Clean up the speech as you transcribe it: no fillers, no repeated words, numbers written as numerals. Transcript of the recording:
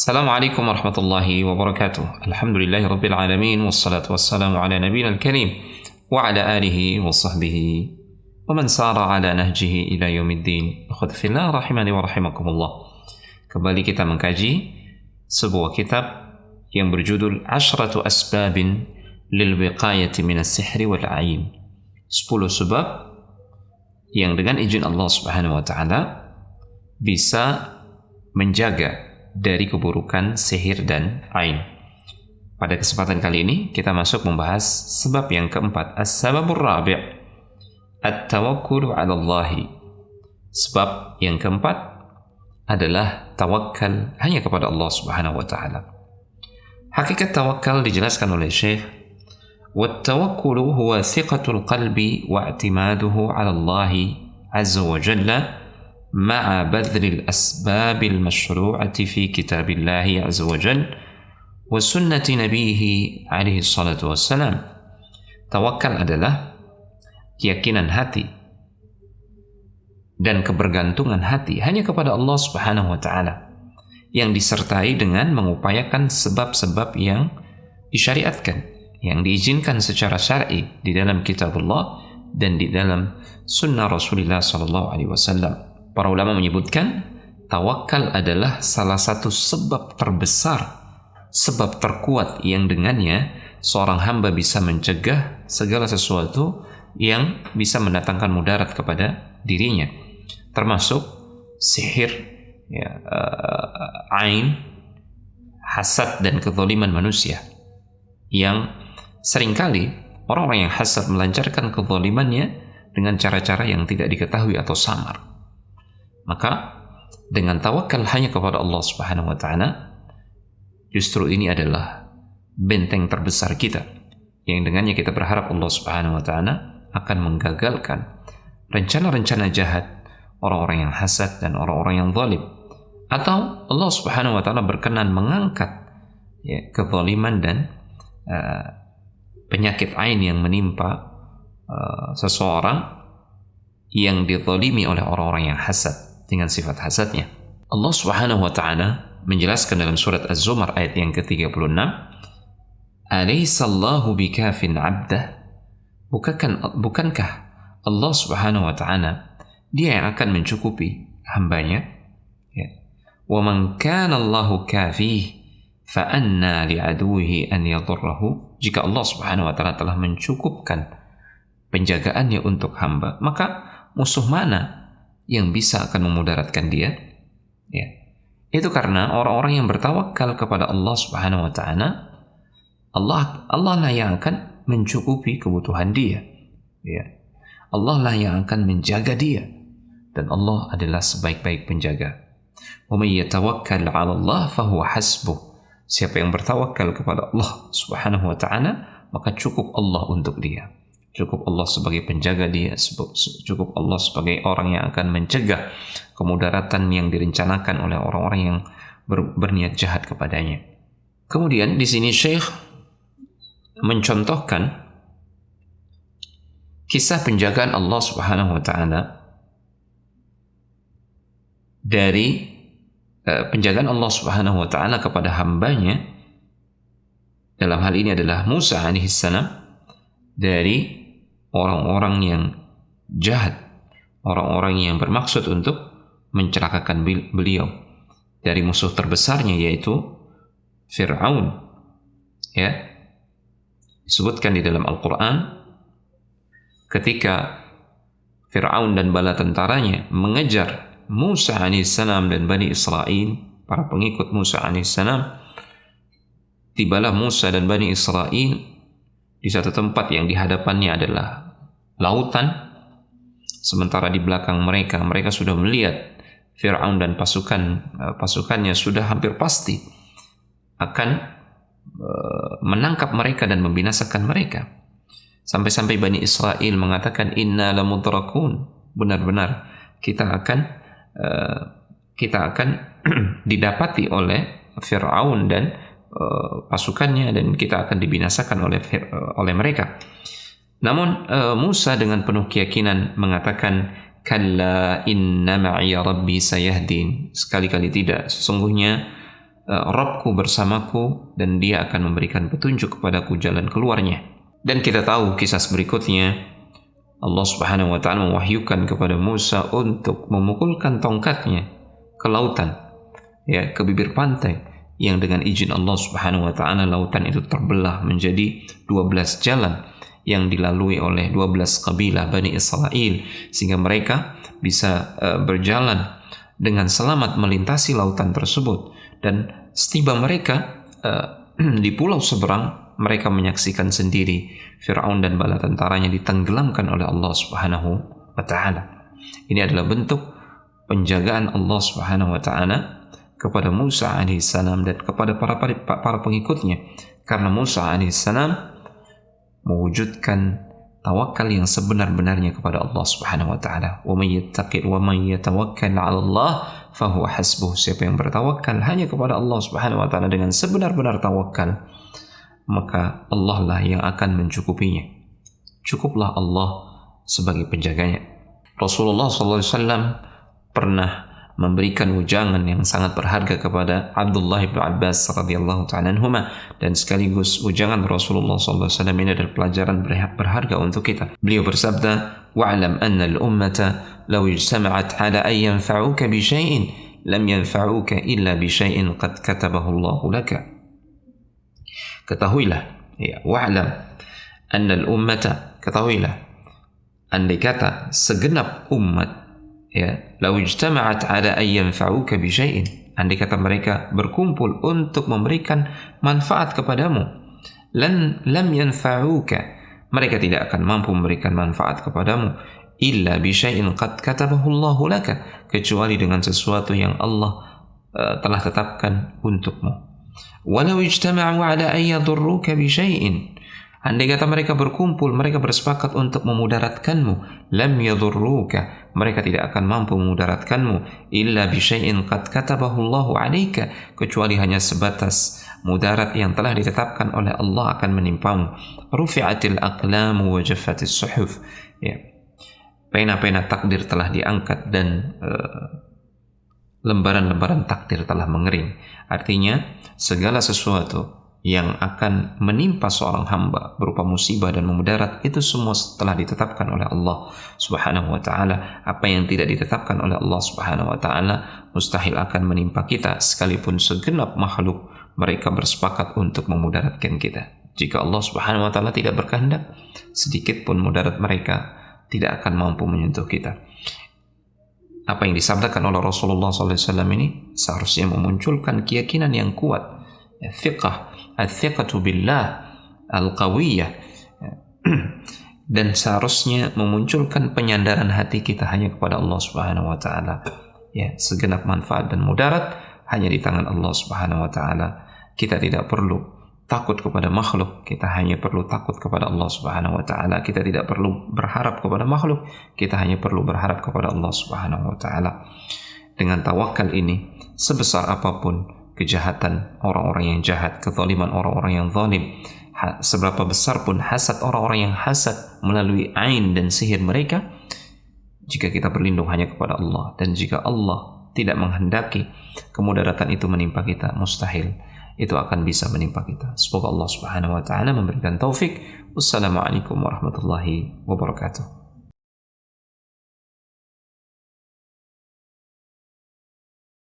Assalamualaikum warahmatullahi wabarakatuh. Alhamdulillahi rabbil alamin wassalatu wassalamu ala nabiyina al-karim wa ala alihi wa sahbihi wa man sara ala nahjihi ila yaumiddin. Akhwati fillah rahimani wa rahimakumullah. Kembali kita mengkaji sebuah kitab yang berjudul Ashratu Asbabin lil Wiqayati minas Sihri wal 'Ain. 10 sebab yang dengan izin Allah Subhanahu wa taala bisa menjaga dari keburukan sihir dan ain. Pada kesempatan kali ini kita masuk membahas sebab yang keempat, as-sababur rabi' at-tawakkul 'ala Allah. Sebab yang keempat adalah tawakal hanya kepada Allah Subhanahu wa taala. Hakikat tawakal dijelaskan oleh Syekh, wat-tawakkulu huwa thiqatul qalbi wa i'timaduhu 'ala Allah 'azza wa jalla مع بذل الأسباب المشروعة في كتاب الله عز وجل وسنة نبيه عليه الصلاة والسلام. Tawakal adalah keyakinan hati dan kebergantungan hati hanya kepada Allah Subhanahu wa taala yang disertai dengan mengupayakan sebab-sebab yang disyariatkan, yang diizinkan secara syar'i di dalam kitab Allah dan di dalam sunnah Rasulullah sallallahu alaihi wasallam. Para ulama menyebutkan tawakal adalah salah satu sebab terbesar, sebab terkuat yang dengannya seorang hamba bisa mencegah segala sesuatu yang bisa mendatangkan mudarat kepada dirinya, termasuk sihir, ain, hasad dan kezaliman manusia, yang seringkali orang-orang yang hasad melancarkan kezalimannya dengan cara-cara yang tidak diketahui atau samar. Maka dengan tawakal hanya kepada Allah Subhanahu wa taala, justru ini adalah benteng terbesar kita yang dengannya kita berharap Allah Subhanahu wa taala akan menggagalkan rencana-rencana jahat orang-orang yang hasad dan orang-orang yang zalim, atau Allah Subhanahu wa taala berkenan mengangkat kezaliman dan penyakit ain yang menimpa seseorang yang dizalimi oleh orang-orang yang hasad dengan sifat hasadnya. Allah Subhanahu wa taala menjelaskan dalam surat Az-Zumar ayat yang ke-36, "Alaysallahu bikafin 'abdah?" Bukankah Allah Subhanahu wa taala Dia yang akan mencukupi hambanya? "Wa man kana Allahu kafih fa anna li'aduwihi an yadurruhu." Jika Allah Subhanahu wa taala telah mencukupkan penjagaannya untuk hamba, maka musuh mana yang bisa akan memudaratkan dia? Itu karena orang-orang yang bertawakal kepada Allah Subhanahu wa taala, Allah lah yang akan mencukupi kebutuhan dia. Allah lah yang akan menjaga dia, dan Allah adalah sebaik-baik penjaga. Wa may yatawakkal 'ala Allah fa huwa hasbuh. Siapa yang bertawakal kepada Allah Subhanahu wa taala, maka cukup Allah untuk dia. Cukup Allah sebagai penjaga dia, cukup Allah sebagai orang yang akan mencegah kemudaratan yang direncanakan oleh orang-orang yang berniat jahat kepadanya. Kemudian di sini Syekh mencontohkan kisah penjagaan Allah Subhanahu wa taala dari penjagaan Allah Subhanahu wa taala kepada hambanya, dalam hal ini adalah Musa alaihissalam, dari orang-orang yang jahat, orang-orang yang bermaksud untuk mencelakakan beliau, dari musuh terbesarnya yaitu Fir'aun. Disebutkan di dalam Al-Quran ketika Fir'aun dan bala tentaranya mengejar Musa alaihissalam dan Bani Israel, para pengikut Musa alaihissalam, tibalah Musa dan Bani Israel di satu tempat yang di hadapannya adalah lautan, sementara di belakang mereka sudah melihat Fir'aun dan pasukannya sudah hampir pasti akan menangkap mereka dan membinasakan mereka. Sampai-sampai Bani Israel mengatakan, "Inna lamudrakun." Benar-benar kita akan didapati oleh Fir'aun dan pasukannya, dan kita akan dibinasakan oleh mereka. Namun Musa dengan penuh keyakinan mengatakan, "Kalla inna ma'iya rabbi sayahdin." Sekali-kali tidak, sesungguhnya Rabbku bersamaku dan dia akan memberikan petunjuk kepadaku jalan keluarnya. Dan kita tahu kisah berikutnya, Allah Subhanahu wa taala mewahyukan kepada Musa untuk memukulkan tongkatnya ke lautan, ya, ke bibir pantai, yang dengan izin Allah Subhanahu wa taala lautan itu terbelah menjadi 12 jalan yang dilalui oleh 12 kabilah Bani Israel, sehingga mereka bisa berjalan dengan selamat melintasi lautan tersebut. Dan setiba mereka di pulau seberang, mereka menyaksikan sendiri Fir'aun dan bala tentaranya ditenggelamkan oleh Allah Subhanahu wa taala. Ini adalah bentuk penjagaan Allah Subhanahu wa taala kepada Musa alaihissalam dan kepada para pengikutnya, karena Musa alaihissalam mewujudkan tawakal yang sebenar-benarnya kepada Allah Subhanahu wa taala. Wa may yatawakkal 'ala Allah fa huwa hasbuh. Siapa yang bertawakal hanya kepada Allah Subhanahu wa taala dengan sebenar-benar tawakal, maka Allah lah yang akan mencukupinya. Cukuplah Allah sebagai penjaganya. Rasulullah SAW pernah memberikan ujangan yang sangat berharga kepada Abdullah bin Abbas radhiyallahu ta'ala anhuma, dan sekaligus ujangan Rasulullah SAW ini adalah pelajaran berharga untuk kita. Beliau bersabda, wa'lam anna al-ummata law ijtama'at ala an yanfa'uka bi syai'in lam yanfa'uka illa bi syai'in qad katabahu Allah laka. Ketahuilah, ya, wa'lam anna al-ummata, ketahuilah, andai kata segenap umat, ya, law ijtama'at ala an yanfa'uka bi syai'in, andai kata mereka berkumpul untuk memberikan manfaat kepadamu, lam yanfa'uka, mereka tidak akan mampu memberikan manfaat kepadamu, illa bi syai'in qad katabahu Allahu laka, kecuali dengan sesuatu yang Allah telah tetapkan untukmu. Walau ijtama'u ala an yadurruka bi syai'in, andai kata mereka berkumpul, mereka bersepakat untuk memudaratkanmu, lam yadurruka, mereka tidak akan mampu memudaratkanmu, illa bi syai'in qad katabahu Allahu 'alaika, kecuali hanya sebatas mudarat yang telah ditetapkan oleh Allah akan menimpamu. Rufi'atil aqlamu wa jaffatis suhuf, ya, pena-pena takdir telah diangkat dan lembaran-lembaran takdir telah mengering. Artinya segala sesuatu yang akan menimpa seorang hamba berupa musibah dan memudarat, itu semua telah ditetapkan oleh Allah Subhanahu wa taala. Apa yang tidak ditetapkan oleh Allah Subhanahu wa taala mustahil akan menimpa kita, sekalipun segenap makhluk mereka bersepakat untuk memudaratkan kita. Jika Allah Subhanahu wa taala tidak berkehendak, sedikit pun mudarat mereka tidak akan mampu menyentuh kita. Apa yang disabdakan oleh Rasulullah SAW ini seharusnya memunculkan keyakinan yang kuat, al-thiqatu billah al-qawiyah, dan seharusnya memunculkan penyandaran hati kita hanya kepada Allah Subhanahu wa taala. Ya, segenap manfaat dan mudarat hanya di tangan Allah Subhanahu wa taala. Kita tidak perlu takut kepada makhluk, kita hanya perlu takut kepada Allah Subhanahu wa taala. Kita tidak perlu berharap kepada makhluk, kita hanya perlu berharap kepada Allah Subhanahu wa taala. Dengan tawakal ini, sebesar apapun kejahatan orang-orang yang jahat, kezaliman orang-orang yang zalim, seberapa besar pun hasad orang-orang yang hasad melalui ain dan sihir mereka, jika kita berlindung hanya kepada Allah, dan jika Allah tidak menghendaki kemudaratan itu menimpa kita, mustahil itu akan bisa menimpa kita. Semoga Allah Subhanahu wa taala memberikan taufik. Wassalamualaikum warahmatullahi wabarakatuh.